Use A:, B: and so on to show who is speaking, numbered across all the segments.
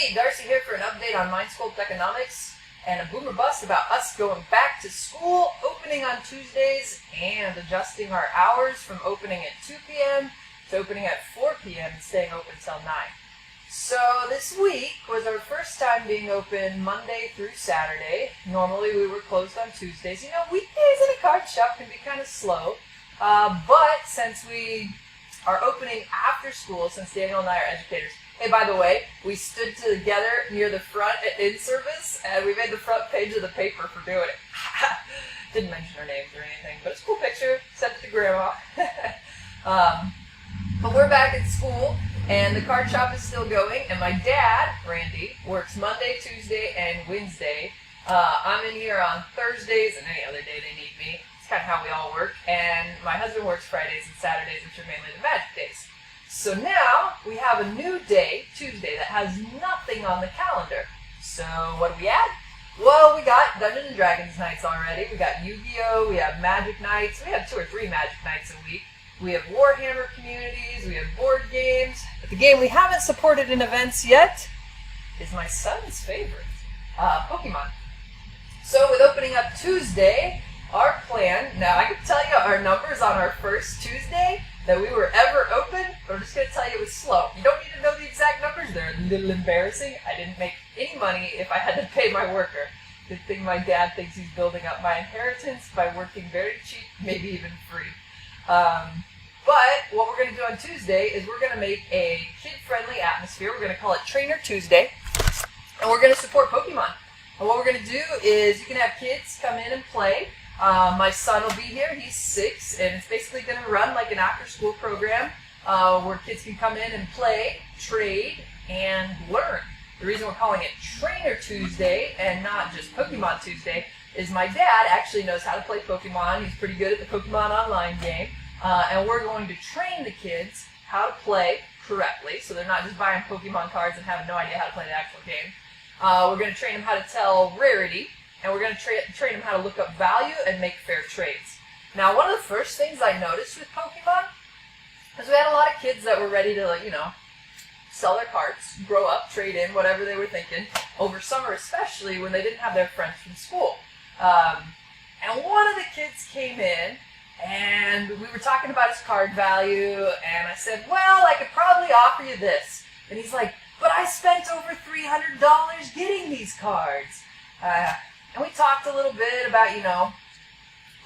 A: Hey, Darcy here for an update on Mind Sculpt Economics and a boomer bust about us going back to school, opening on Tuesdays, and adjusting our hours from opening at 2 p.m. to opening at 4 p.m. and staying open till 9. So this week was our first time being open Monday through Saturday. Normally we were closed on Tuesdays. You know, weekdays in a card shop can be kind of slow, but since we are opening after school, since Daniel and I are educators. Hey, by the way, we stood together near the front at in-service, and we made the front page of the paper for doing it. Didn't mention our names or anything, but it's a cool picture. Sent it to Grandma. But we're back at school, and the card shop is still going, and my dad, Randy, works Monday, Tuesday, and Wednesday. I'm in here on Thursdays and any other day they need me. It's kind of how we all work. And my husband works Fridays and Saturdays, which are mainly the magic days. So now we have a new day, Tuesday, that has nothing on the calendar. So what do we add? Well, we got Dungeons and Dragons nights already. We got Yu-Gi-Oh! We have Magic nights. We have 2 or 3 Magic nights a week. We have Warhammer communities. We have board games. But the game we haven't supported in events yet is my son's favorite, Pokemon. So with opening up Tuesday, our plan, now I can tell you our numbers on our first Tuesday that we were ever open, but I'm just going to tell you it was slow. You don't need to know the exact numbers. They're a little embarrassing. I didn't make any money if I had to pay my worker. Good thing my dad thinks he's building up my inheritance by working very cheap, maybe even free. But what we're going to do on Tuesday is we're going to make a kid-friendly atmosphere. We're going to call it Trainer Tuesday, and we're going to support Pokemon. And what we're going to do is you can have kids come in and play. My son will be here. He's 6, and it's basically going to run like an after-school program where kids can come in and play, trade, and learn. The reason we're calling it Trainer Tuesday and not just Pokemon Tuesday is my dad actually knows how to play Pokemon. He's pretty good at the Pokemon online game, and we're going to train the kids how to play correctly, so they're not just buying Pokemon cards and having no idea how to play the actual game. We're going to train them how to tell rarity, and we're going to train them how to look up value and make fair trades. Now, one of the first things I noticed with Pokemon is we had a lot of kids that were ready to, sell their cards, grow up, trade in, whatever they were thinking, over summer especially when they didn't have their friends from school. And one of the kids came in, and we were talking about his card value, and I said, well, I could probably offer you this. And he's like, but I spent over $300 getting these cards. And we talked a little bit about,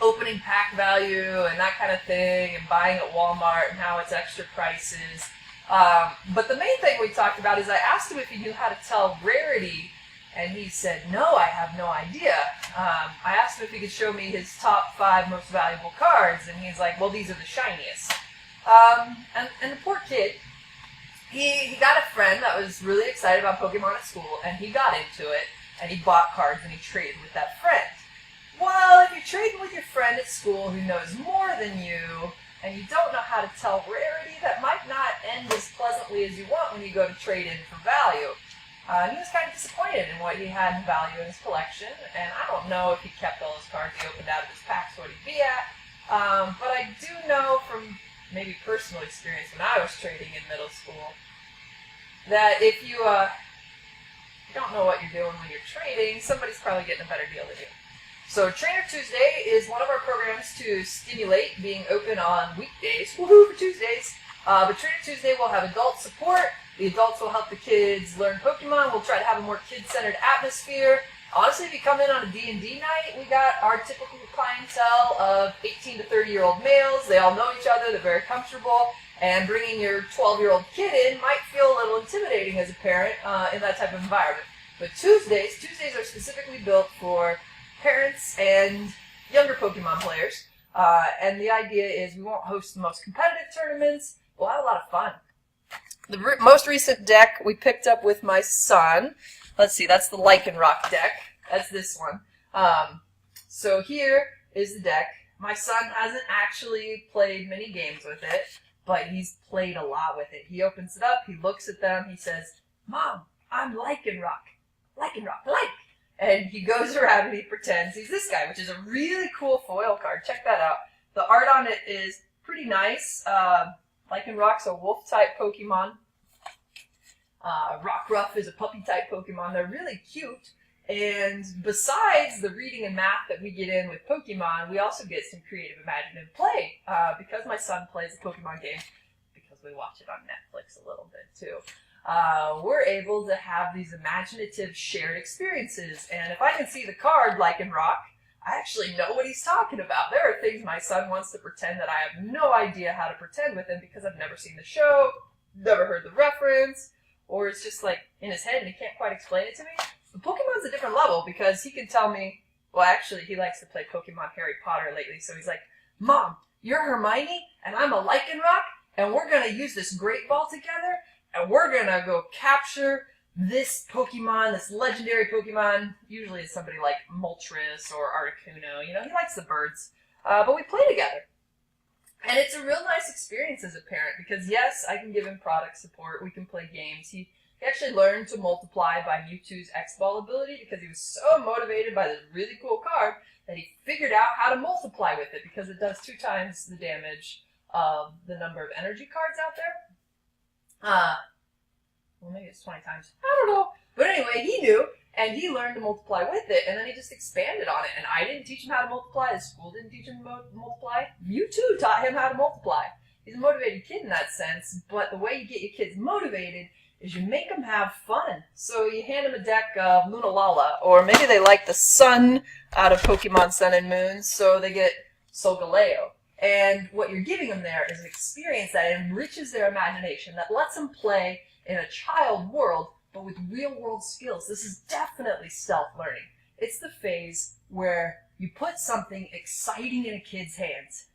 A: opening pack value and that kind of thing, and buying at Walmart and how it's extra prices. But the main thing we talked about is I asked him if he knew how to tell rarity, and he said, no, I have no idea. I asked him if he could show me his top 5 most valuable cards, and he's like, well, these are the shiniest. And the poor kid, he got a friend that was really excited about Pokemon at school, and he got into it, and he bought cards, and he traded with that friend. Well, if you're trading with your friend at school who knows more than you, and you don't know how to tell rarity, that might not end as pleasantly as you want when you go to trade in for value. He was kind of disappointed in what he had in value in his collection, and I don't know if he kept all his cards he opened out of his packs what he'd be at, but I do know from maybe personal experience when I was trading in middle school that if you don't know what you're doing when you're trading, somebody's probably getting a better deal than you. So Trainer Tuesday is one of our programs to stimulate being open on weekdays. Woohoo for Tuesdays! But Trainer Tuesday will have adult support. The adults will help the kids learn Pokemon. We'll try to have a more kid-centered atmosphere. Honestly, if you come in on a D&D night, we got our typical clientele of 18 to 30-year-old males. They all know each other. They're very comfortable. And bringing your 12-year-old kid in might feel a little intimidating as a parent in that type of environment. But Tuesdays are specifically built for parents and younger Pokemon players. And the idea is we won't host the most competitive tournaments. We'll have a lot of fun. The most recent deck we picked up with my son, let's see, that's the Lycanroc deck. That's this one. So here is the deck. My son hasn't actually played many games with it, but he's played a lot with it. He opens it up, he looks at them, he says, Mom, I'm Lycanroc. Lycanroc, like. And he goes around and he pretends he's this guy, which is a really cool foil card. Check that out. The art on it is pretty nice. Lycanroc's a wolf-type Pokemon. Rockruff is a puppy-type Pokemon. They're really cute. And besides the reading and math that we get in with Pokemon, we also get some creative, imaginative play. Because my son plays a Pokemon game, because we watch it on Netflix a little bit too, we're able to have these imaginative shared experiences. And if I can see the card, like in Rock, I actually know what he's talking about. There are things my son wants to pretend that I have no idea how to pretend with him because I've never seen the show, never heard the reference, or it's just like in his head and he can't quite explain it to me. But Pokemon's a different level because he can tell me, well, actually, he likes to play Pokemon Harry Potter lately, so he's like, Mom, you're Hermione, and I'm a Lycanroc, and we're going to use this Great Ball together, and we're going to go capture this Pokemon, this legendary Pokemon. Usually it's somebody like Moltres or Articuno. You know, he likes the birds. But we play together. And it's a real nice experience as a parent because, yes, I can give him product support. We can play games. He actually learned to multiply by Mewtwo's X-Ball ability because he was so motivated by this really cool card that he figured out how to multiply with it because it does 2 times the damage of the number of energy cards out there. Well, maybe it's 20 times. I don't know. But anyway, he knew, and he learned to multiply with it, and then he just expanded on it. And I didn't teach him how to multiply. The school didn't teach him to multiply. Mewtwo taught him how to multiply. He's a motivated kid in that sense, but the way you get your kids motivated is you make them have fun. So you hand them a deck of Lunalala, or maybe they like the sun out of Pokemon Sun and Moon, so they get Solgaleo. And what you're giving them there is an experience that enriches their imagination, that lets them play in a child world, but with real-world skills. This is definitely stealth learning. It's the phase where you put something exciting in a kid's hands,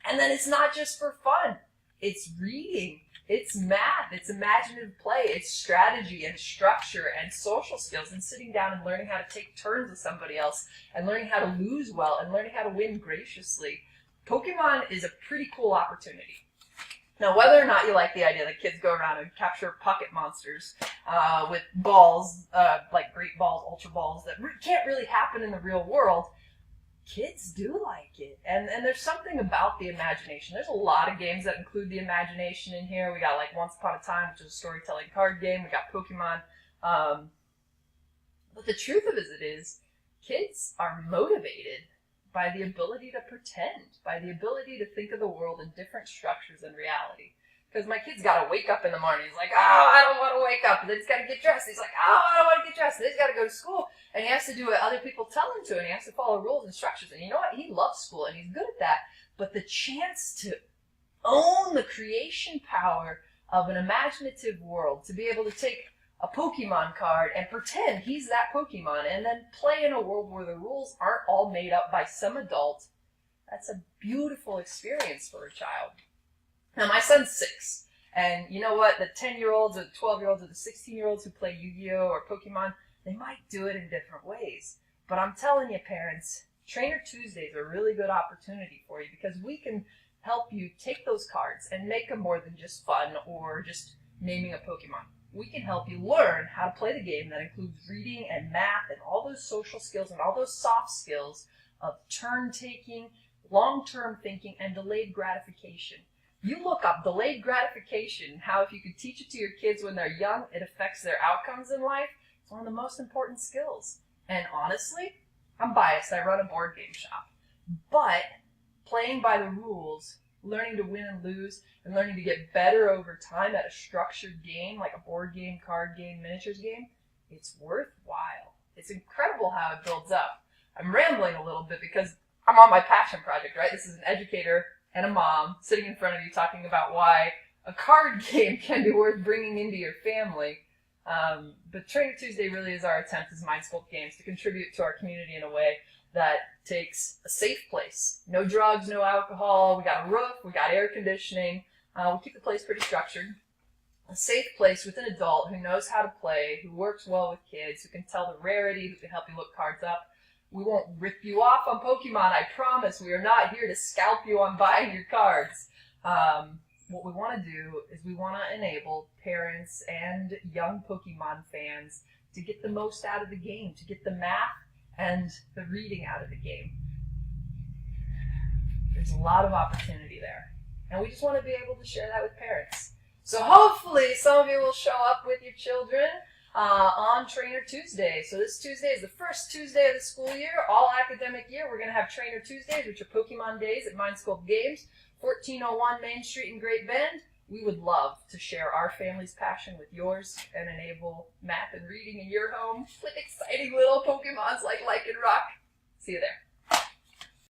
A: and then it's not just for fun. It's reading, it's math, it's imaginative play, it's strategy and structure and social skills, and sitting down and learning how to take turns with somebody else, and learning how to lose well, and learning how to win graciously. Pokemon is a pretty cool opportunity. Now, whether or not you like the idea that kids go around and capture pocket monsters with balls, like Great Balls, Ultra Balls, that can't really happen in the real world, kids do like it. And there's something about the imagination. There's a lot of games that include the imagination in here. We got like Once Upon a Time, which is a storytelling card game. We got Pokemon. But the truth of it is, kids are motivated by the ability to pretend, by the ability to think of the world in different structures than reality. Because my kid's got to wake up in the morning. He's like, oh, I don't want to wake up. And then he's got to get dressed. He's like, oh, I don't want to get dressed. And then he's got to go to school. And he has to do what other people tell him to. And he has to follow rules and structures. And you know what? He loves school, and he's good at that. But the chance to own the creation power of an imaginative world, to be able to take a Pokemon card and pretend he's that Pokemon, and then play in a world where the rules aren't all made up by some adult, that's a beautiful experience for a child. Now, my son's 6, and you know what? The 10-year-olds or the 12-year-olds or the 16-year-olds who play Yu-Gi-Oh! Or Pokemon, they might do it in different ways. But I'm telling you, parents, Trainer Tuesdays are a really good opportunity for you because we can help you take those cards and make them more than just fun or just naming a Pokemon. We can help you learn how to play the game that includes reading and math and all those social skills and all those soft skills of turn-taking, long-term thinking, and delayed gratification. You look up delayed gratification, how if you could teach it to your kids when they're young, it affects their outcomes in life. It's one of the most important skills. And honestly, I'm biased. I run a board game shop. But playing by the rules, learning to win and lose, and learning to get better over time at a structured game, like a board game, card game, miniatures game, it's worthwhile. It's incredible how it builds up. I'm rambling a little bit because I'm on my passion project, right? This is an educator and a mom sitting in front of you talking about why a card game can be worth bringing into your family. But Trainer Tuesday really is our attempt as Mind Sculpt Games to contribute to our community in a way that takes a safe place. No drugs, no alcohol. We got a roof, we got air conditioning. We keep the place pretty structured. A safe place with an adult who knows how to play, who works well with kids, who can tell the rarity, who can help you look cards up. We won't rip you off on Pokemon, I promise. We are not here to scalp you on buying your cards. What we want to do is we want to enable parents and young Pokemon fans to get the most out of the game, to get the math and the reading out of the game. There's a lot of opportunity there. And we just want to be able to share that with parents. So hopefully some of you will show up with your children on Trainer Tuesday. So this Tuesday is the first Tuesday of the school year, all academic year. We're going to have Trainer Tuesdays, which are Pokemon days at Mind Sculpt Games, 1401 Main Street in Great Bend. We would love to share our family's passion with yours and enable math and reading in your home with exciting little Pokemons like Lycanroc. See you there.